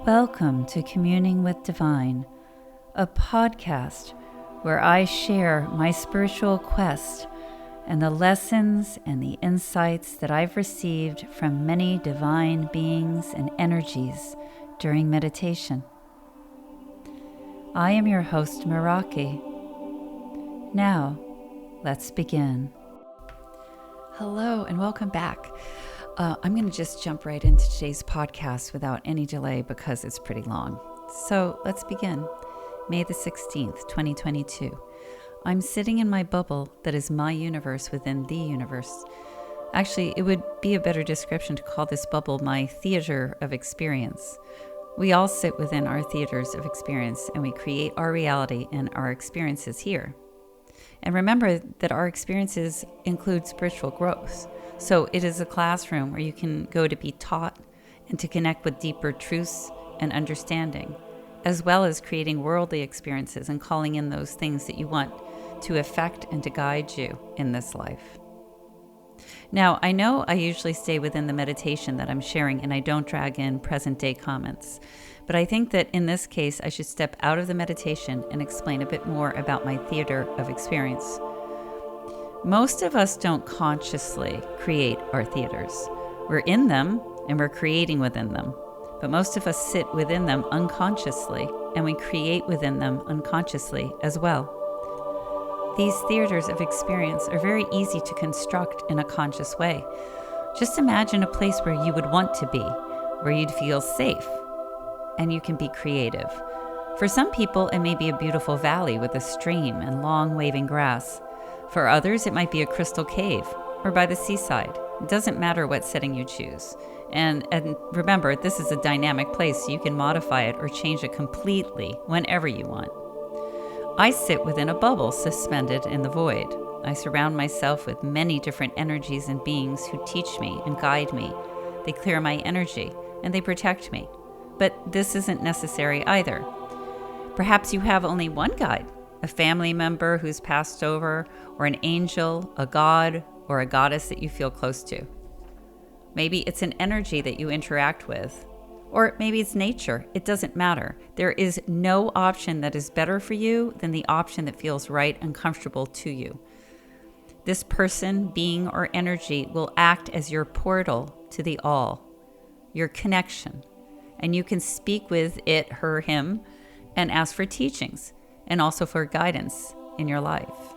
Welcome to Communing with Divine, a podcast where I share my spiritual quest and the lessons and the insights that I've received from many divine beings and energies during meditation. I am your host, Meraki. Now, let's begin. Hello and welcome back. I'm going to just jump right into today's podcast without any delay because it's pretty long. So let's begin. May the 16th, 2022. I'm sitting in my bubble that is my universe within the universe. Actually, it would be a better description to call this bubble my theater of experience. We all sit within our theaters of experience and we create our reality and our experiences here. And remember that our experiences include spiritual growth. So it is a classroom where you can go to be taught and to connect with deeper truths and understanding, as well as creating worldly experiences and calling in those things that you want to affect and to guide you in this life. Now, I know I usually stay within the meditation that I'm sharing and I don't drag in present day comments, but I think that in this case, I should step out of the meditation and explain a bit more about my theater of experience. Most of us don't consciously create our theaters. We're in them and we're creating within them. But most of us sit within them unconsciously and we create within them unconsciously as well. These theaters of experience are very easy to construct in a conscious way. Just imagine a place where you would want to be, where you'd feel safe, and you can be creative. For some people, it may be a beautiful valley with a stream and long waving grass. For others, it might be a crystal cave or by the seaside. It doesn't matter what setting you choose. And remember, this is a dynamic place, so you can modify it or change it completely whenever you want. I sit within a bubble suspended in the void. I surround myself with many different energies and beings who teach me and guide me. They clear my energy and they protect me. But this isn't necessary either. Perhaps you have only one guide. A family member who's passed over, or an angel, a god, or a goddess that you feel close to. Maybe it's an energy that you interact with, or maybe it's nature. It doesn't matter. There is no option that is better for you than the option that feels right and comfortable to you. This person, being, or energy will act as your portal to the all, your connection, and you can speak with it, her, him, and ask for teachings, and also for guidance in your life.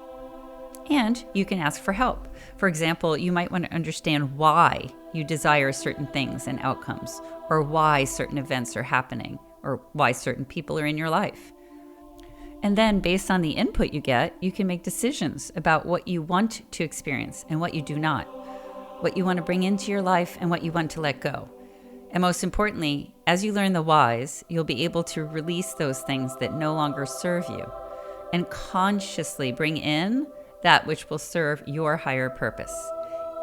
And you can ask for help. For example, you might want to understand why you desire certain things and outcomes, or why certain events are happening, or why certain people are in your life. And then based on the input you get, you can make decisions about what you want to experience and what you do not, what you want to bring into your life and what you want to let go. And most importantly, as you learn the whys, you'll be able to release those things that no longer serve you and consciously bring in that which will serve your higher purpose.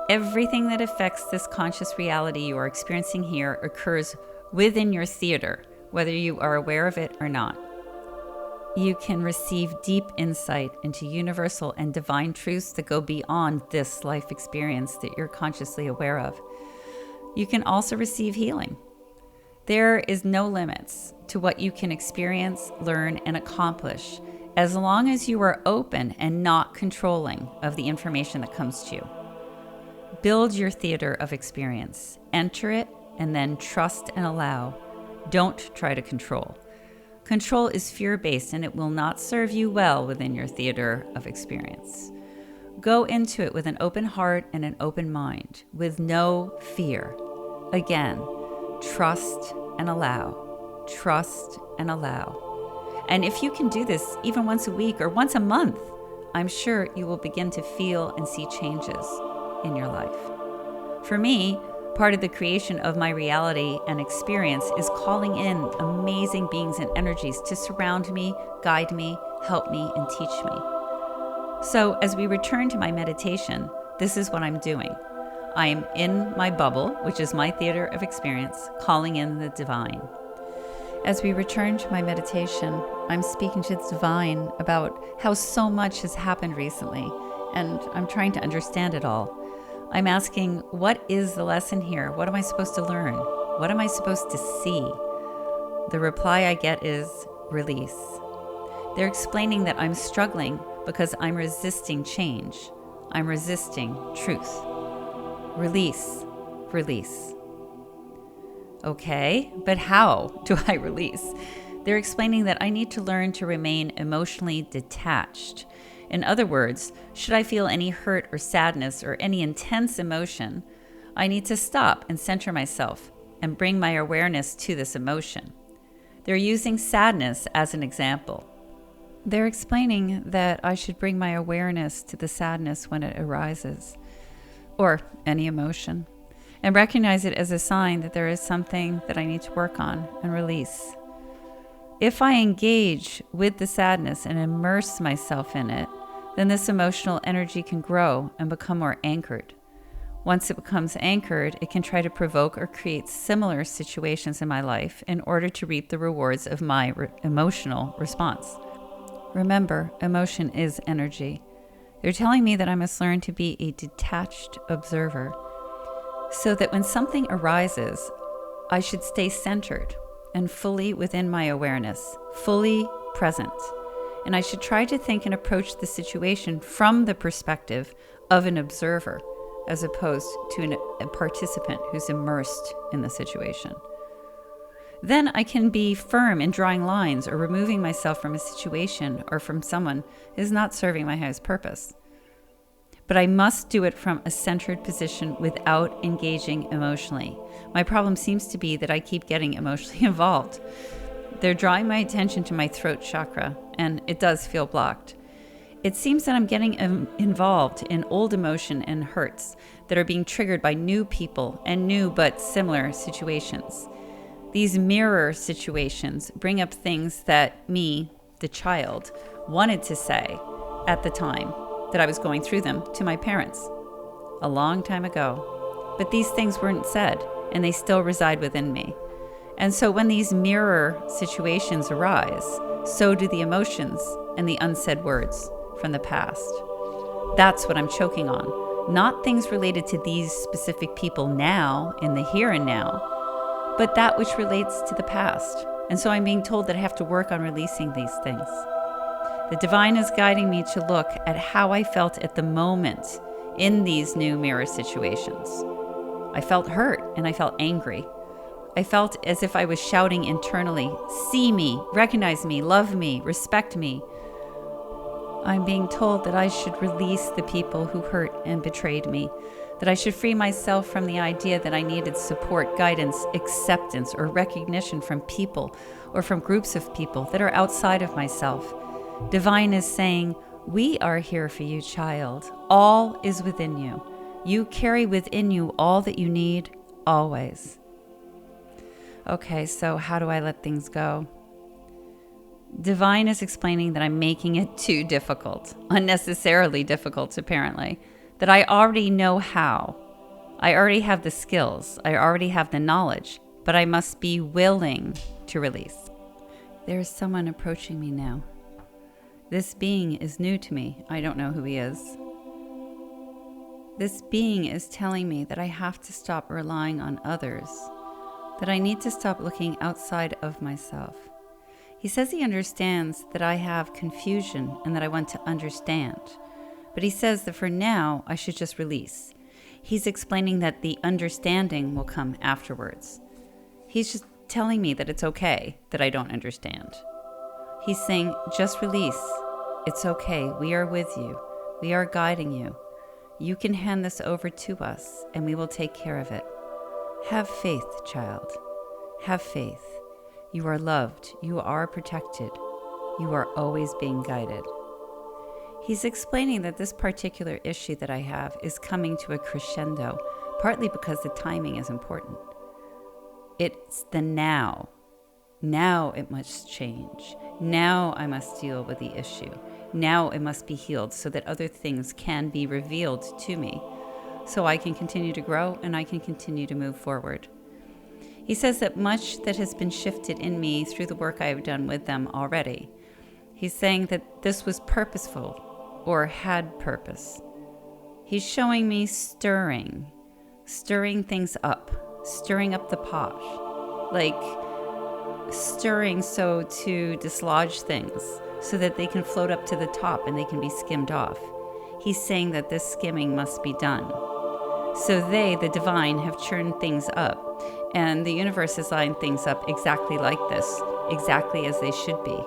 Everything that affects this conscious reality you are experiencing here occurs within your theater, whether you are aware of it or not. You can receive deep insight into universal and divine truths that go beyond this life experience that you're consciously aware of. You can also receive healing. There is no limits to what you can experience, learn, and accomplish as long as you are open and not controlling of the information that comes to you. Build your theater of experience. Enter it and then trust and allow. Don't try to control. Control is fear-based and it will not serve you well within your theater of experience. Go into it with an open heart and an open mind, with no fear. Again, trust and allow. Trust and allow. And if you can do this even once a week or once a month, I'm sure you will begin to feel and see changes in your life. For me, part of the creation of my reality and experience is calling in amazing beings and energies to surround me, guide me, help me, and teach me. So as we return to my meditation, this is what I'm doing. I am in my bubble, which is my theater of experience, calling in the divine. As we return to my meditation, I'm speaking to the divine about how so much has happened recently, and I'm trying to understand it all. I'm asking, what is the lesson here? What am I supposed to learn? What am I supposed to see? The reply I get is release. They're explaining that I'm struggling because I'm resisting change. I'm resisting truth. Release, release. Okay, but how do I release? They're explaining that I need to learn to remain emotionally detached. In other words, should I feel any hurt or sadness or any intense emotion, I need to stop and center myself and bring my awareness to this emotion. They're using sadness as an example. They're explaining that I should bring my awareness to the sadness when it arises, or any emotion, and recognize it as a sign that there is something that I need to work on and release. If I engage with the sadness and immerse myself in it, then this emotional energy can grow and become more anchored. Once it becomes anchored, it can try to provoke or create similar situations in my life in order to reap the rewards of my emotional response. Remember, emotion is energy. They're telling me that I must learn to be a detached observer, so that when something arises, I should stay centered and fully within my awareness, fully present. And I should try to think and approach the situation from the perspective of an observer, as opposed to a participant who's immersed in the situation. Then I can be firm in drawing lines or removing myself from a situation or from someone who is not serving my highest purpose. But I must do it from a centered position without engaging emotionally. My problem seems to be that I keep getting emotionally involved. They're drawing my attention to my throat chakra, and it does feel blocked. It seems that I'm getting involved in old emotion and hurts that are being triggered by new people and new but similar situations. These mirror situations bring up things that me, the child, wanted to say at the time that I was going through them to my parents a long time ago. But these things weren't said, and they still reside within me. And so when these mirror situations arise, so do the emotions and the unsaid words from the past. That's what I'm choking on. Not things related to these specific people now, in the here and now, but that which relates to the past. And so I'm being told that I have to work on releasing these things. The divine is guiding me to look at how I felt at the moment in these new mirror situations. I felt hurt and I felt angry. I felt as if I was shouting internally, see me, recognize me, love me, respect me. I'm being told that I should release the people who hurt and betrayed me, that I should free myself from the idea that I needed support, guidance, acceptance, or recognition from people or from groups of people that are outside of myself. Divine is saying, we are here for you, child. All is within you. You carry within you all that you need, always. Okay, so how do I let things go? Divine is explaining that I'm making it too difficult, unnecessarily difficult, apparently, that I already know how. I already have the skills. I already have the knowledge, but I must be willing to release. There is someone approaching me now. This being is new to me. I don't know who he is. This being is telling me that I have to stop relying on others, that I need to stop looking outside of myself. He says he understands that I have confusion and that I want to understand, but he says that for now I should just release. He's explaining that the understanding will come afterwards. He's just telling me that it's okay that I don't understand. He's saying, just release. It's okay. We are with you. We are guiding you. You can hand this over to us, and we will take care of it. Have faith, child. Have faith. You are loved. You are protected. You are always being guided. He's explaining that this particular issue that I have is coming to a crescendo, partly because the timing is important. It's the now. Now it must change. Now I must deal with the issue. Now it must be healed so that other things can be revealed to me, so I can continue to grow and I can continue to move forward. He says that much that has been shifted in me through the work I have done with them already. He's saying that this was purposeful or had purpose. He's showing me stirring things up, stirring up the pot, like stirring so to dislodge things so that they can float up to the top and they can be skimmed off. He's saying that this skimming must be done. So they, the divine, have churned things up, and the universe has lined things up exactly like this, exactly as they should be.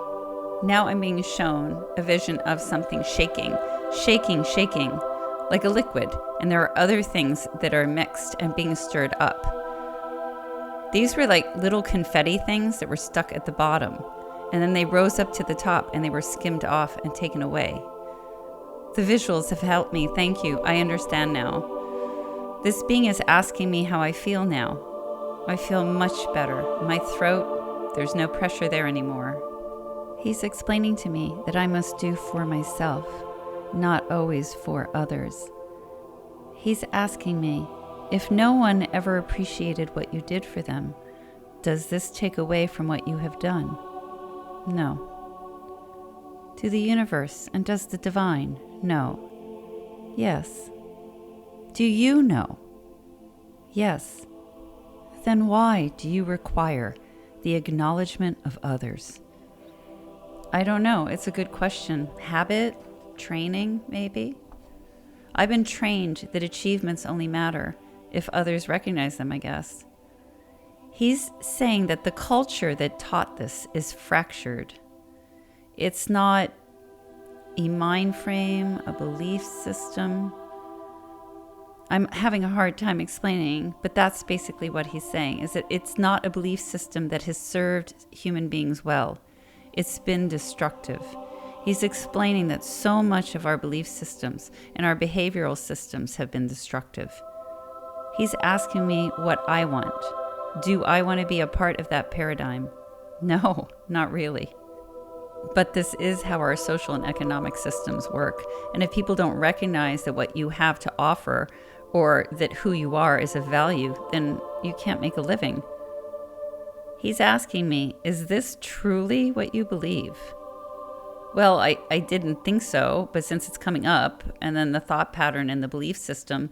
Now I'm being shown a vision of something shaking, like a liquid, and there are other things that are mixed and being stirred up. These were like little confetti things that were stuck at the bottom, and then they rose up to the top and they were skimmed off and taken away. The visuals have helped me, thank you, I understand now. This being is asking me how I feel now. I feel much better. My throat, there's no pressure there anymore. He's explaining to me that I must do for myself, not always for others. He's asking me, if no one ever appreciated what you did for them, does this take away from what you have done? No. To the universe, and does the divine? No. Yes. Do you know? Yes. Then why do you require the acknowledgement of others? I don't know. It's a good question. Habit? Training, maybe? I've been trained that achievements only matter if others recognize them, I guess. He's saying that the culture that taught this is fractured. It's not a mind frame, a belief system. I'm having a hard time explaining, but that's basically what he's saying, is that it's not a belief system that has served human beings well. It's been destructive. He's explaining that so much of our belief systems and our behavioral systems have been destructive. He's asking me what I want. Do I want to be a part of that paradigm? No, not really. But this is how our social and economic systems work. And if people don't recognize that what you have to offer or that who you are is of value, then you can't make a living. He's asking me, is this truly what you believe? Well, I didn't think so, but since it's coming up, and then the thought pattern and the belief system,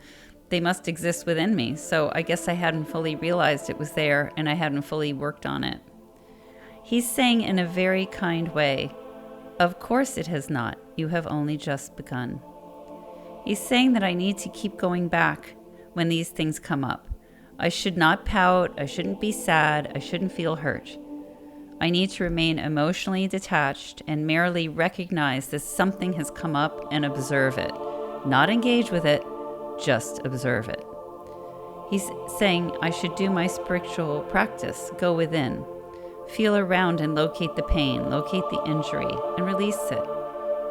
they must exist within me. So I guess I hadn't fully realized it was there, and I hadn't fully worked on it. He's saying in a very kind way, of course it has not. You have only just begun. He's saying that I need to keep going back when these things come up. I should not pout. I shouldn't be sad. I shouldn't feel hurt. I need to remain emotionally detached and merely recognize that something has come up and observe it. Not engage with it, just observe it. He's saying I should do my spiritual practice, go within, feel around and locate the pain, locate the injury, and release it.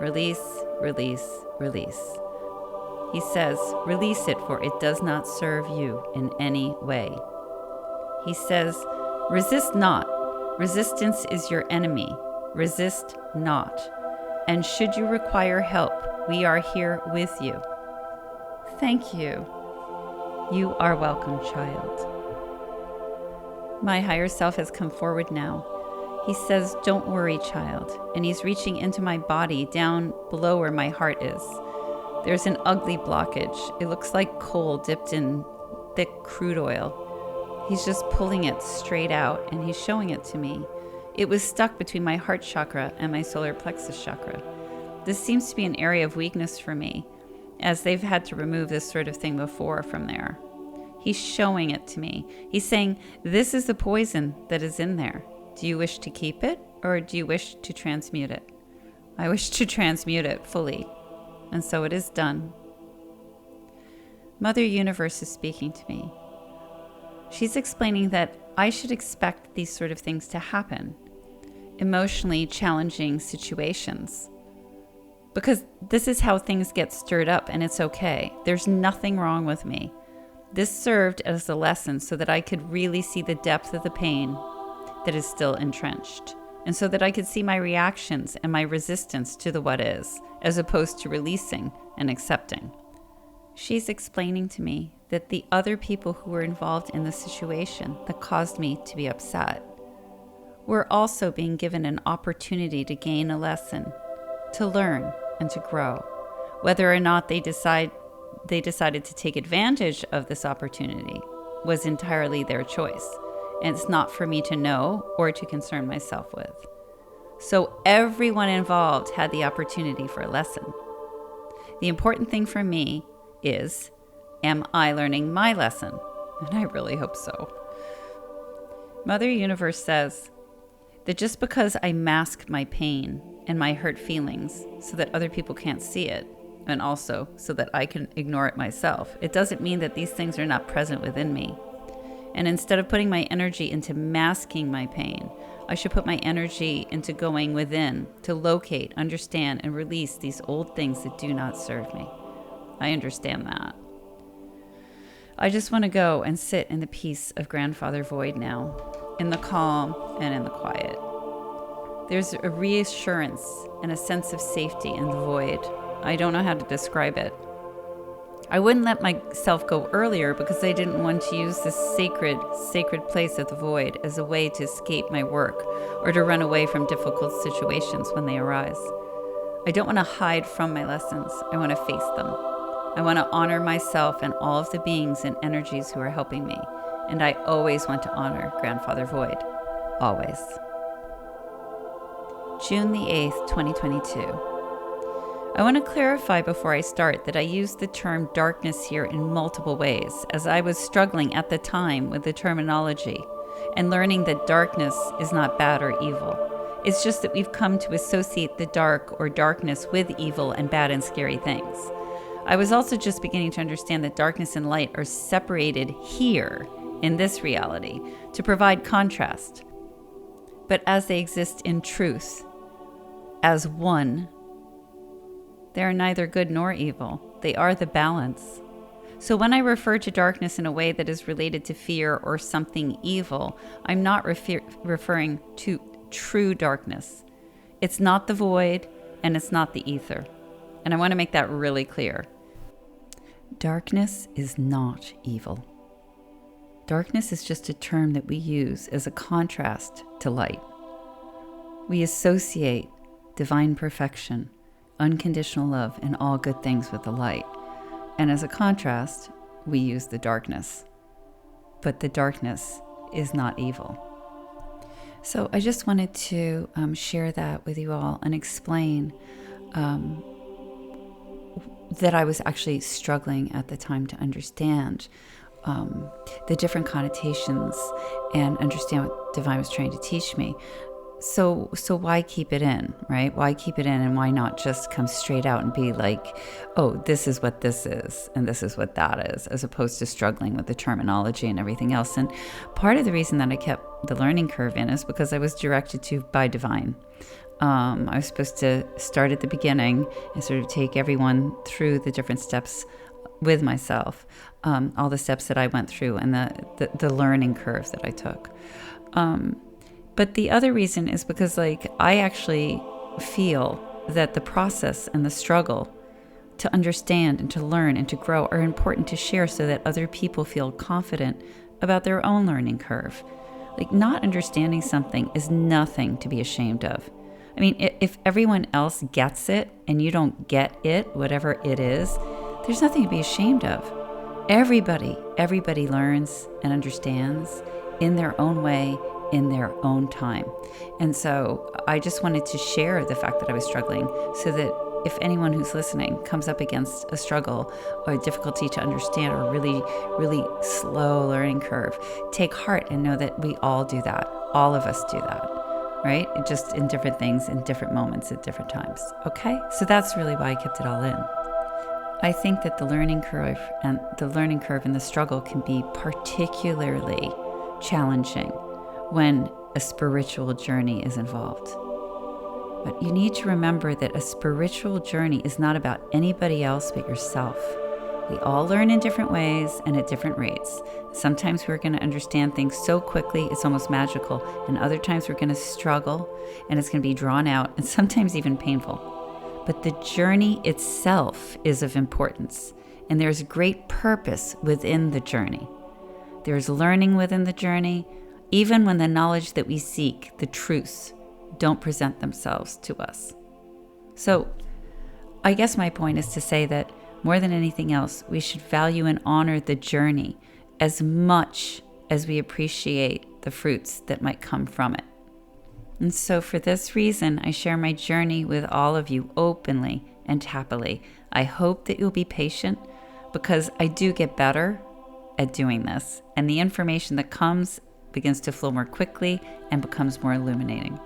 Release, release, release. He says, release it, for it does not serve you in any way. He says, resist not. Resistance is your enemy. Resist not. And should you require help, we are here with you. Thank you. You are welcome, child. My higher self has come forward now. He says, don't worry, child. And he's reaching into my body down below where my heart is. There's an ugly blockage. It looks like coal dipped in thick crude oil. He's just pulling it straight out, and he's showing it to me. It was stuck between my heart chakra and my solar plexus chakra. This seems to be an area of weakness for me, as they've had to remove this sort of thing before from there. He's showing it to me. He's saying, this is the poison that is in there. Do you wish to keep it, or do you wish to transmute it? I wish to transmute it fully. And so it is done. Mother Universe is speaking to me. She's explaining that I should expect these sort of things to happen. Emotionally challenging situations. Because this is how things get stirred up, and it's okay. There's nothing wrong with me. This served as a lesson so that I could really see the depth of the pain that is still entrenched, and so that I could see my reactions and my resistance to the what is, as opposed to releasing and accepting. She's explaining to me that the other people who were involved in the situation that caused me to be upset were also being given an opportunity to gain a lesson, to learn and to grow. Whether or not they decided to take advantage of this opportunity was entirely their choice. and it's not for me to know or to concern myself with. So everyone involved had the opportunity for a lesson. The important thing for me is, am I learning my lesson? And I really hope so. Mother Universe says that just because I mask my pain and my hurt feelings so that other people can't see it, and also so that I can ignore it myself, it doesn't mean that these things are not present within me. And instead of putting my energy into masking my pain, I should put my energy into going within to locate, understand, and release these old things that do not serve me. I understand that. I just want to go and sit in the peace of Grandfather Void now, in the calm and in the quiet. There's a reassurance and a sense of safety in the void. I don't know how to describe it. I wouldn't let myself go earlier because I didn't want to use this sacred place of the void as a way to escape my work or to run away from difficult situations when they arise. I don't want to hide from my lessons. I want to face them. I want to honor myself and all of the beings and energies who are helping me. And I always want to honor Grandfather Void. Always. June the 8th, 2022. I want to clarify before I start that I use the term darkness here in multiple ways, as I was struggling at the time with the terminology and learning that darkness is not bad or evil. It's just that we've come to associate the dark or darkness with evil and bad and scary things. I was also just beginning to understand that darkness and light are separated here in this reality to provide contrast. But as they exist in truth, as one, they are neither good nor evil. They are the balance. So when I refer to darkness in a way that is related to fear or something evil, I'm not referring to true darkness. It's not the void and it's not the ether. And I want to make that really clear. Darkness is not evil. Darkness is just a term that we use as a contrast to light. We associate divine perfection, unconditional love, and all good things with the light. And as a contrast, we use the darkness. But the darkness is not evil. So I just wanted to share that with you all and explain that I was actually struggling at the time to understand the different connotations and understand what Divine was trying to teach me. So why keep it in, right? Why keep it in, and why not just come straight out and be like, oh, this is what this is and this is what that is, as opposed to struggling with the terminology and everything else. And part of the reason that I kept the learning curve in is because I was directed to by Divine. I was supposed to start at the beginning and sort of take everyone through the different steps with myself, all the steps that I went through and the learning curve that I took. But the other reason is because I actually feel that the process and the struggle to understand and to learn and to grow are important to share so that other people feel confident about their own learning curve. Not understanding something is nothing to be ashamed of. I mean, if everyone else gets it and you don't get it, whatever it is, there's nothing to be ashamed of. Everybody learns and understands in their own way, in their own time. And so I just wanted to share the fact that I was struggling so that if anyone who's listening comes up against a struggle or a difficulty to understand or really, really slow learning curve, take heart and know that we all do that. All of us do that, right? Just in different things, in different moments, at different times. Okay? So that's really why I kept it all in. I think that the learning curve and the struggle can be particularly challenging when a spiritual journey is involved. But you need to remember that a spiritual journey is not about anybody else but yourself. We all learn in different ways and at different rates. Sometimes we're going to understand things so quickly it's almost magical, and other times we're going to struggle and it's going to be drawn out and sometimes even painful. But the journey itself is of importance, and there's great purpose within the journey. There's learning within the journey, even when the knowledge that we seek, the truths, don't present themselves to us. So I guess my point is to say that more than anything else, we should value and honor the journey as much as we appreciate the fruits that might come from it. And so for this reason, I share my journey with all of you openly and happily. I hope that you'll be patient, because I do get better at doing this, and the information that comes begins to flow more quickly and becomes more illuminating.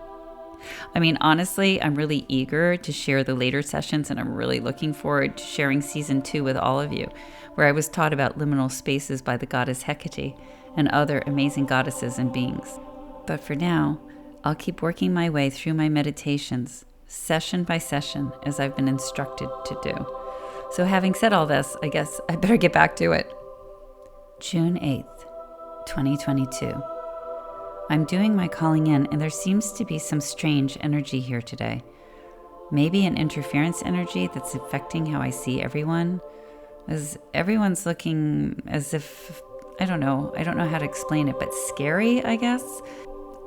I mean, honestly, I'm really eager to share the later sessions, and I'm really looking forward to sharing season 2 with all of you, where I was taught about liminal spaces by the goddess Hecate and other amazing goddesses and beings. But for now, I'll keep working my way through my meditations, session by session, as I've been instructed to do. So having said all this, I guess I better get back to it. June 8th, 2022. I'm doing my calling in, and there seems to be some strange energy here today. Maybe an interference energy that's affecting how I see everyone, as everyone's looking as if, I don't know how to explain it, but scary, I guess.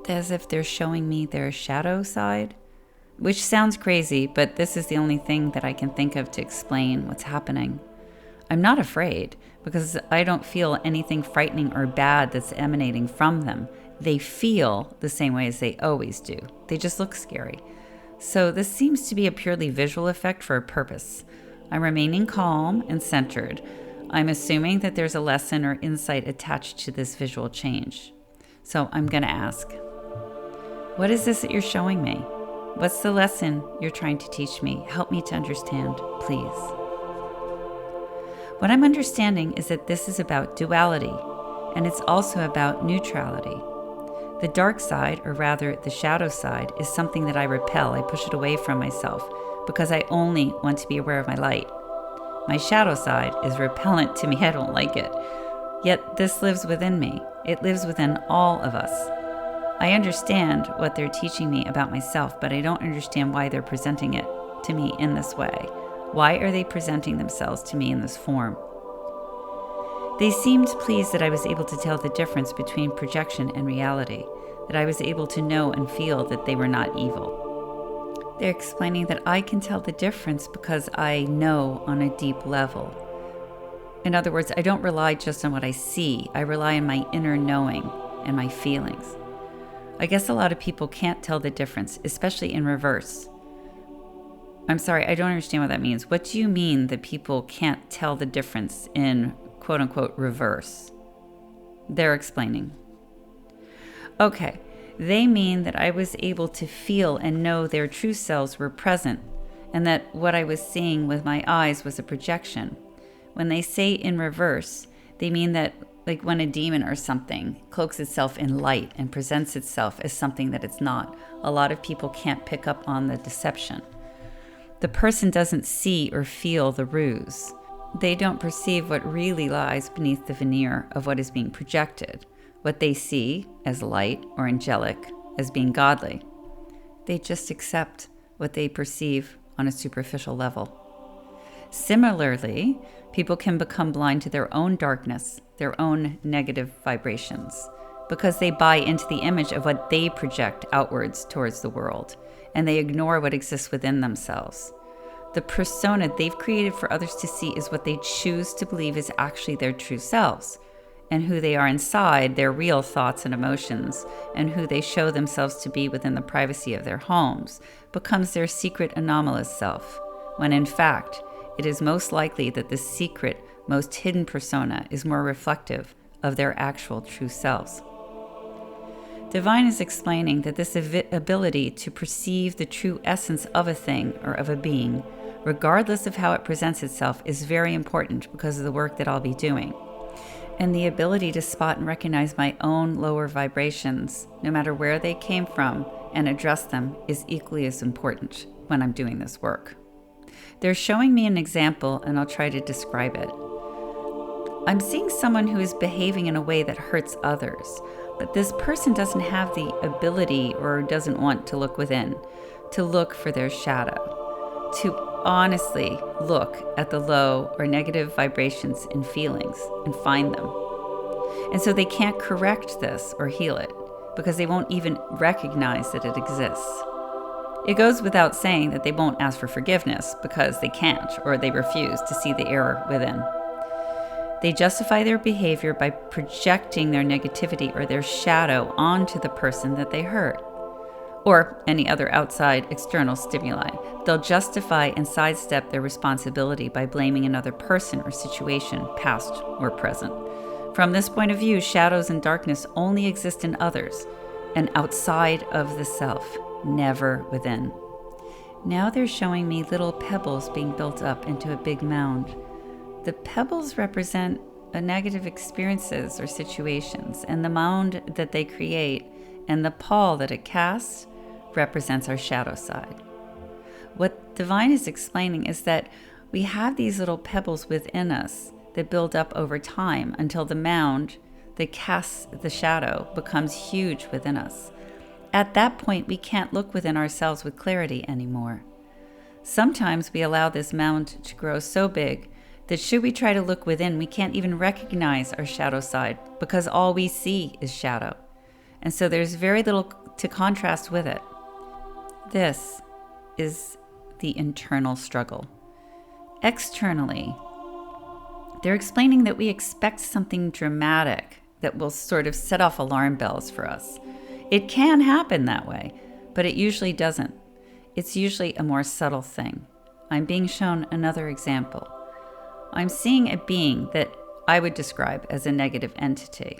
As if they're showing me their shadow side, which sounds crazy, but this is the only thing that I can think of to explain what's happening. I'm not afraid, because I don't feel anything frightening or bad that's emanating from them. They feel the same way as they always do. They just look scary. So this seems to be a purely visual effect for a purpose. I'm remaining calm and centered. I'm assuming that there's a lesson or insight attached to this visual change. So I'm going to ask, what is this that you're showing me? What's the lesson you're trying to teach me? Help me to understand, please. What I'm understanding is that this is about duality, and it's also about neutrality. The dark side, or rather the shadow side, is something that I repel. I push it away from myself because I only want to be aware of my light. My shadow side is repellent to me. I don't like it. Yet this lives within me. It lives within all of us. I understand what they're teaching me about myself, but I don't understand why they're presenting it to me in this way. Why are they presenting themselves to me in this form? They seemed pleased that I was able to tell the difference between projection and reality, that I was able to know and feel that they were not evil. They're explaining that I can tell the difference because I know on a deep level. In other words, I don't rely just on what I see. I rely on my inner knowing and my feelings. I guess a lot of people can't tell the difference, especially in reverse. I'm sorry, I don't understand what that means. What do you mean that people can't tell the difference in quote-unquote reverse? They're explaining. Okay, they mean that I was able to feel and know their true selves were present, and that what I was seeing with my eyes was a projection. When they say in reverse, they mean that like when a demon or something cloaks itself in light and presents itself as something that it's not. A lot of people can't pick up on the deception. The person doesn't see or feel the ruse. They don't perceive what really lies beneath the veneer of what is being projected, what they see as light or angelic as being godly. They just accept what they perceive on a superficial level. Similarly, people can become blind to their own darkness, their own negative vibrations, because they buy into the image of what they project outwards towards the world, and they ignore what exists within themselves. The persona they've created for others to see is what they choose to believe is actually their true selves, and who they are inside, their real thoughts and emotions, and who they show themselves to be within the privacy of their homes, becomes their secret anomalous self, when in fact, it is most likely that the secret, most hidden persona is more reflective of their actual true selves. Divine is explaining that this ability to perceive the true essence of a thing or of a being, regardless of how it presents itself, is very important because of the work that I'll be doing. And the ability to spot and recognize my own lower vibrations, no matter where they came from, and address them is equally as important when I'm doing this work. They're showing me an example, and I'll try to describe it. I'm seeing someone who is behaving in a way that hurts others, but this person doesn't have the ability or doesn't want to look within, to look for their shadow, to honestly look at the low or negative vibrations and feelings and find them. And so they can't correct this or heal it because they won't even recognize that it exists. It goes without saying that they won't ask for forgiveness because they can't or they refuse to see the error within. They justify their behavior by projecting their negativity or their shadow onto the person that they hurt, or any other outside external stimuli. They'll justify and sidestep their responsibility by blaming another person or situation, past or present. From this point of view, shadows and darkness only exist in others and outside of the self, never within. Now they're showing me little pebbles being built up into a big mound. The pebbles represent negative experiences or situations, and the mound that they create and the pall that it casts represents our shadow side. What Divine is explaining is that we have these little pebbles within us that build up over time until the mound that casts the shadow becomes huge within us. At that point, we can't look within ourselves with clarity anymore. Sometimes we allow this mound to grow so big that should we try to look within, we can't even recognize our shadow side because all we see is shadow. And so there's very little to contrast with it. This is the internal struggle. Externally, they're explaining that we expect something dramatic that will sort of set off alarm bells for us. It can happen that way, but it usually doesn't. It's usually a more subtle thing. I'm being shown another example. I'm seeing a being that I would describe as a negative entity.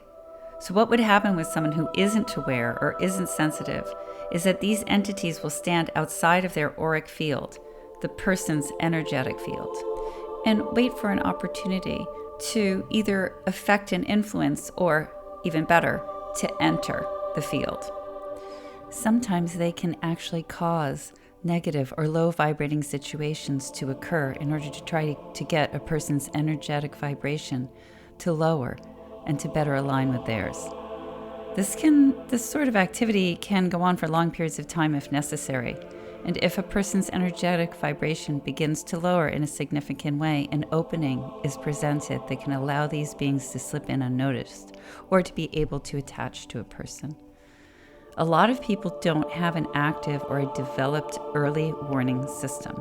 So what would happen with someone who isn't aware or isn't sensitive is that these entities will stand outside of their auric field, the person's energetic field, and wait for an opportunity to either affect and influence or, even better, to enter the field. Sometimes they can actually cause negative or low vibrating situations to occur in order to try to get a person's energetic vibration to lower and to better align with theirs. This sort of activity can go on for long periods of time if necessary. And if a person's energetic vibration begins to lower in a significant way, an opening is presented that can allow these beings to slip in unnoticed or to be able to attach to a person. A lot of people don't have an active or a developed early warning system.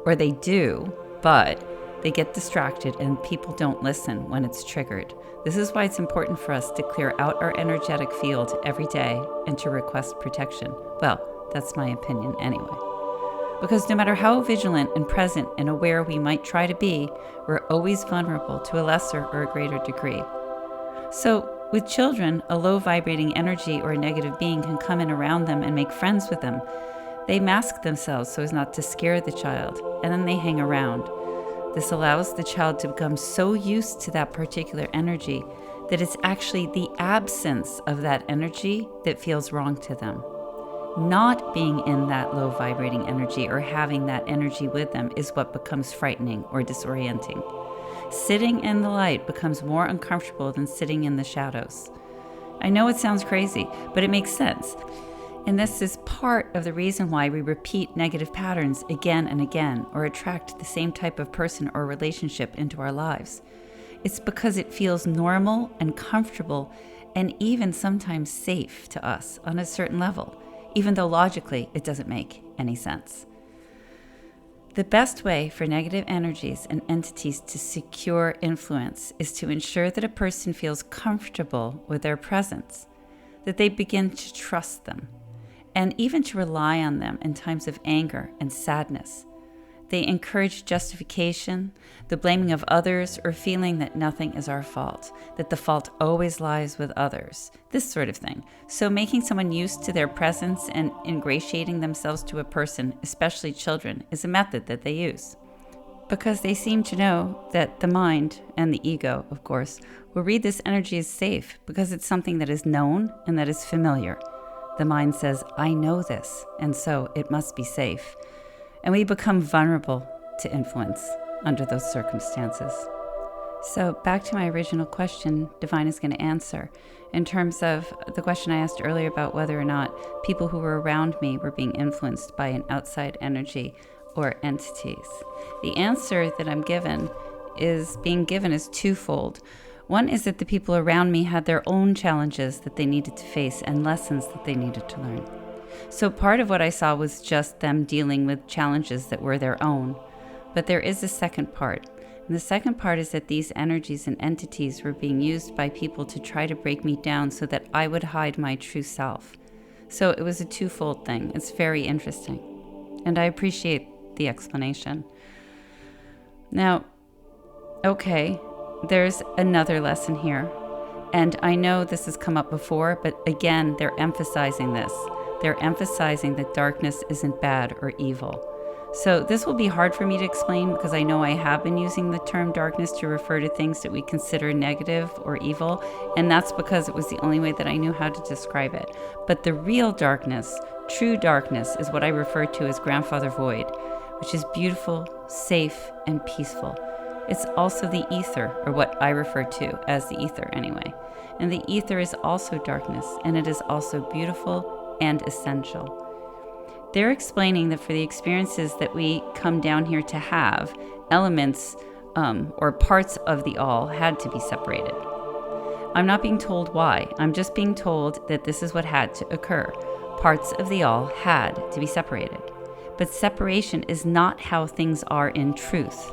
Or they do, but they get distracted and people don't listen when it's triggered. This is why it's important for us to clear out our energetic field every day and to request protection. Well, that's my opinion anyway. Because no matter how vigilant and present and aware we might try to be, we're always vulnerable to a lesser or a greater degree. So, with children, a low vibrating energy or a negative being can come in around them and make friends with them. They mask themselves so as not to scare the child, and then they hang around. This allows the child to become so used to that particular energy that it's actually the absence of that energy that feels wrong to them. Not being in that low vibrating energy or having that energy with them is what becomes frightening or disorienting. Sitting in the light becomes more uncomfortable than sitting in the shadows. I know it sounds crazy, but it makes sense. And this is part of the reason why we repeat negative patterns again and again, or attract the same type of person or relationship into our lives. It's because it feels normal and comfortable and even sometimes safe to us on a certain level, even though logically it doesn't make any sense. The best way for negative energies and entities to secure influence is to ensure that a person feels comfortable with their presence, that they begin to trust them, and even to rely on them in times of anger and sadness. They encourage justification, the blaming of others, or feeling that nothing is our fault, that the fault always lies with others, this sort of thing. So making someone used to their presence and ingratiating themselves to a person, especially children, is a method that they use. Because they seem to know that the mind, and the ego, of course, will read this energy as safe because it's something that is known and that is familiar. The mind says, I know this, and so it must be safe. And we become vulnerable to influence under those circumstances. So back to my original question, Divine is going to answer. In terms of the question I asked earlier about whether or not people who were around me were being influenced by an outside energy or entities. The answer that I'm given is twofold. One is that the people around me had their own challenges that they needed to face and lessons that they needed to learn. So part of what I saw was just them dealing with challenges that were their own. But there is a second part. And the second part is that these energies and entities were being used by people to try to break me down so that I would hide my true self. So it was a twofold thing. It's very interesting. And I appreciate the explanation. Now, okay, there's another lesson here. And I know this has come up before, but again, they're emphasizing this. They're emphasizing that darkness isn't bad or evil. So this will be hard for me to explain because I know I have been using the term darkness to refer to things that we consider negative or evil, and that's because it was the only way that I knew how to describe it. But the real darkness, true darkness, is what I refer to as grandfather void, which is beautiful, safe, and peaceful. It's also the ether, or what I refer to as the ether anyway. And the ether is also darkness, and it is also beautiful and essential. They're explaining that for the experiences that we come down here to have, elements or parts of the all had to be separated. I'm not being told why. I'm just being told that this is what had to occur. Parts of the all had to be separated. But separation is not how things are in truth.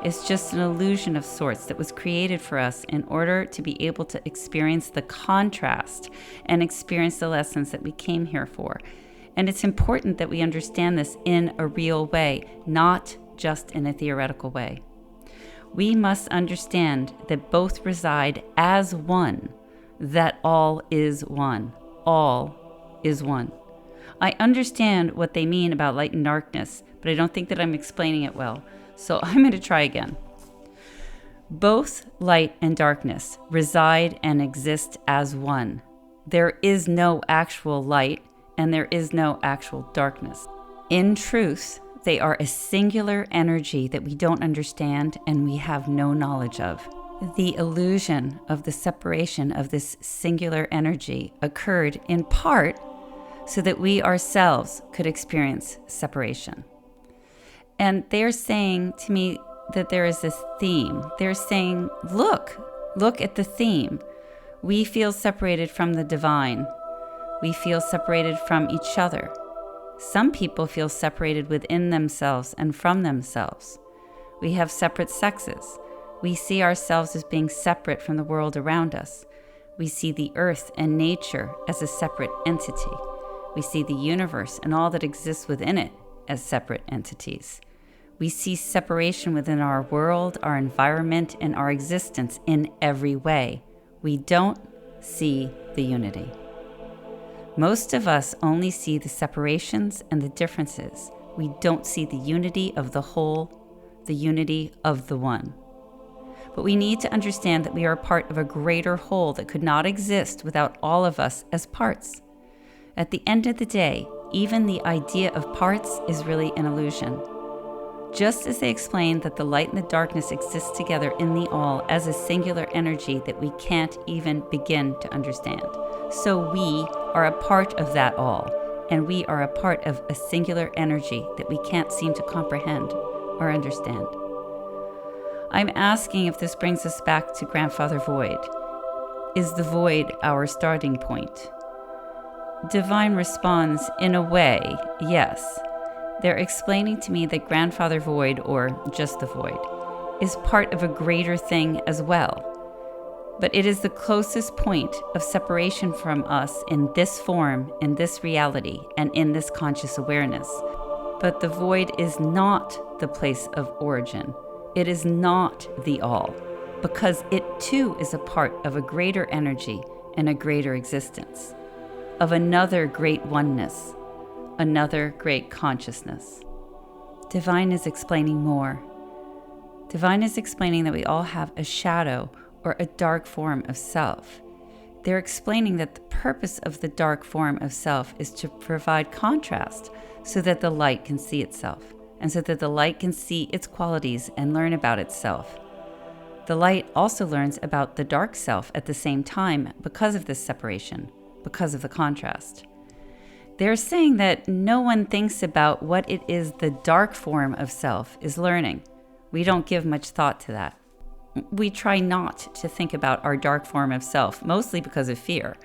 It's just an illusion of sorts that was created for us in order to be able to experience the contrast and experience the lessons that we came here for. And it's important that we understand this in a real way, not just in a theoretical way. We must understand that both reside as one, that all is one. All is one. I understand what they mean about light and darkness, but I don't think that I'm explaining it well. So I'm going to try again. Both light and darkness reside and exist as one. There is no actual light and there is no actual darkness. In truth, they are a singular energy that we don't understand and we have no knowledge of. The illusion of the separation of this singular energy occurred in part so that we ourselves could experience separation. And they're saying to me that there is this theme. They're saying, look at the theme. We feel separated from the divine. We feel separated from each other. Some people feel separated within themselves and from themselves. We have separate sexes. We see ourselves as being separate from the world around us. We see the earth and nature as a separate entity. We see the universe and all that exists within it as separate entities. We see separation within our world, our environment, and our existence in every way. We don't see the unity. Most of us only see the separations and the differences. We don't see the unity of the whole, the unity of the one. But we need to understand that we are part of a greater whole that could not exist without all of us as parts. At the end of the day, even the idea of parts is really an illusion. Just as they explained that the light and the darkness exist together in the all as a singular energy that we can't even begin to understand. So we are a part of that all, and we are a part of a singular energy that we can't seem to comprehend or understand. I'm asking if this brings us back to Grandfather Void. Is the void our starting point? Divine responds, in a way, yes. They're explaining to me that Grandfather Void, or just the void, is part of a greater thing as well. But it is the closest point of separation from us in this form, in this reality, and in this conscious awareness. But the void is not the place of origin. It is not the all, because it too is a part of a greater energy and a greater existence, of another great oneness, another great consciousness. Divine is explaining more. Divine is explaining that we all have a shadow or a dark form of self. They're explaining that the purpose of the dark form of self is to provide contrast so that the light can see itself, and so that the light can see its qualities and learn about itself. The light also learns about the dark self at the same time because of this separation, because of the contrast. They're saying that no one thinks about what it is the dark form of self is learning. We don't give much thought to that. We try not to think about our dark form of self, mostly because of fear,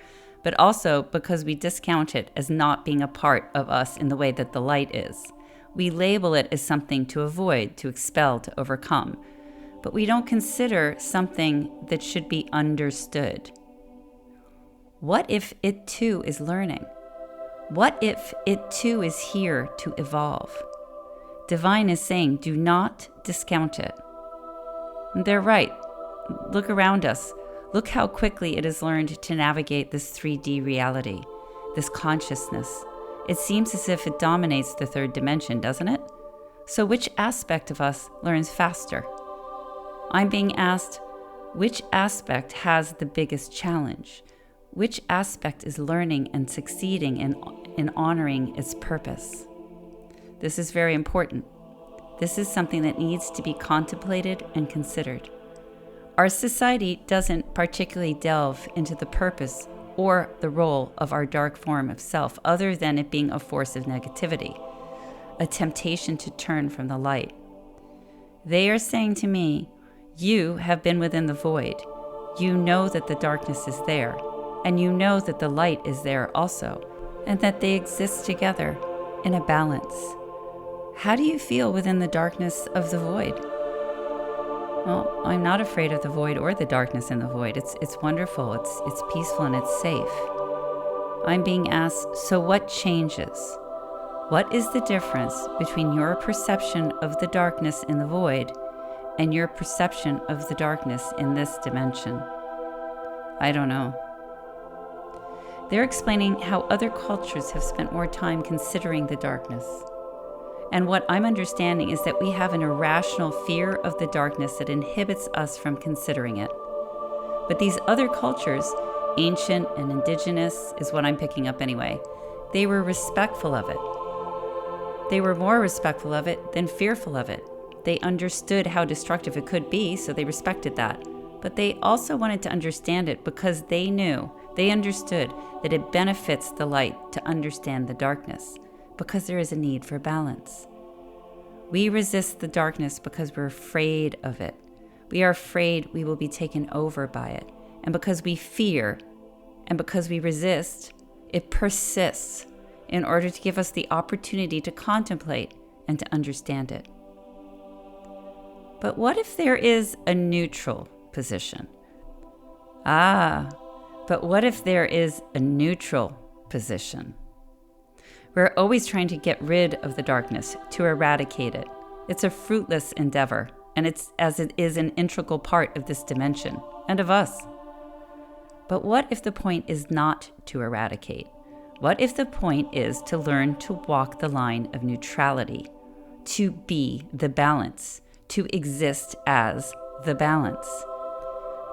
but also because we discount it as not being a part of us in the way that the light is. We label it as something to avoid, to expel, to overcome. but we don't consider something that should be understood. What if it too is learning? What if it too is here to evolve? Divine is saying, do not discount it. And they're right. Look around us. Look how quickly it has learned to navigate this 3D reality, this consciousness. It seems as if it dominates the third dimension, doesn't it? So which aspect of us learns faster? I'm being asked, which aspect has the biggest challenge? Which aspect is learning and succeeding in honoring its purpose? This is very important. This is something that needs to be contemplated and considered. Our society doesn't particularly delve into the purpose or the role of our dark form of self, other than it being a force of negativity, a temptation to turn from the light. They are saying to me, you have been within the void. You know that the darkness is there, and you know that the light is there also, and that they exist together in a balance. How do you feel within the darkness of the void? Well, I'm not afraid of the void or the darkness in the void. It's wonderful, it's peaceful, and it's safe. I'm being asked, so what changes? What is the difference between your perception of the darkness in the void and your perception of the darkness in this dimension? I don't know. They're explaining how other cultures have spent more time considering the darkness. And what I'm understanding is that we have an irrational fear of the darkness that inhibits us from considering it. But these other cultures, ancient and indigenous is what I'm picking up anyway, they were respectful of it. They were more respectful of it than fearful of it. They understood how destructive it could be, so they respected that. But they also wanted to understand it because they understood that it benefits the light to understand the darkness, because there is a need for balance. We resist the darkness because we're afraid of it. We are afraid we will be taken over by it. And because we fear, and because we resist, it persists in order to give us the opportunity to contemplate and to understand it. But what if there is a neutral position? But what if there is a neutral position? We're always trying to get rid of the darkness, to eradicate it. It's a fruitless endeavor, and it's as it is an integral part of this dimension, and of us. But what if the point is not to eradicate? What if the point is to learn to walk the line of neutrality, to be the balance, to exist as the balance,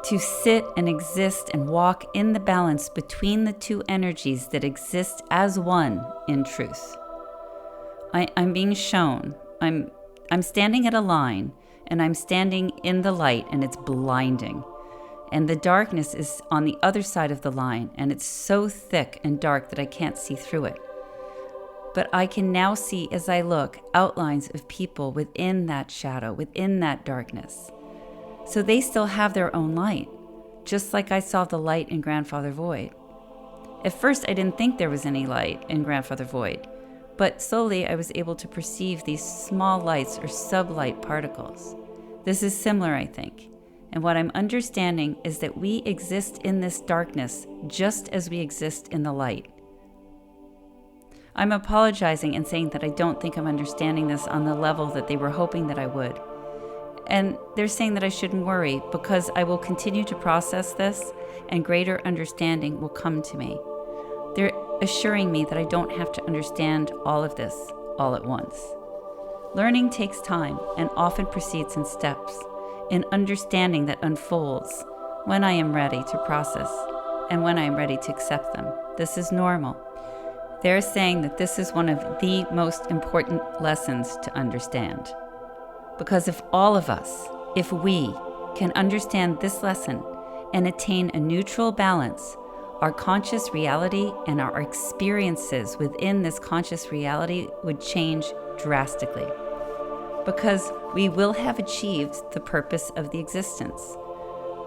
to sit and exist and walk in the balance between the two energies that exist as one in truth? I'm being shown, I'm standing at a line, and I'm standing in the light, and it's blinding. And the darkness is on the other side of the line, and it's so thick and dark that I can't see through it. But I can now see, as I look, outlines of people within that shadow, within that darkness. So they still have their own light, just like I saw the light in Grandfather Void. At first, I didn't think there was any light in Grandfather Void, but slowly I was able to perceive these small lights or sublight particles. This is similar, I think. And what I'm understanding is that we exist in this darkness just as we exist in the light. I'm apologizing and saying that I don't think I'm understanding this on the level that they were hoping that I would. And they're saying that I shouldn't worry because I will continue to process this and greater understanding will come to me. They're assuring me that I don't have to understand all of this all at once. Learning takes time and often proceeds in steps, in understanding that unfolds when I am ready to process and when I am ready to accept them. This is normal. They're saying that this is one of the most important lessons to understand. Because if all of us, if we can understand this lesson and attain a neutral balance, our conscious reality and our experiences within this conscious reality would change drastically. Because we will have achieved the purpose of the existence.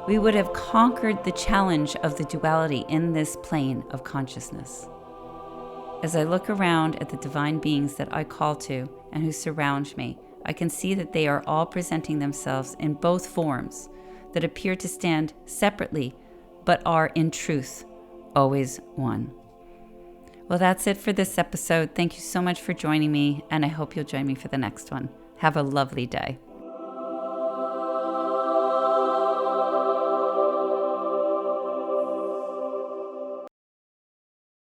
We would have conquered the challenge of the duality in this plane of consciousness. As I look around at the divine beings that I call to and who surround me, I can see that they are all presenting themselves in both forms that appear to stand separately, but are in truth always one. Well, that's it for this episode. Thank you so much for joining me, and I hope you'll join me for the next one. Have a lovely day.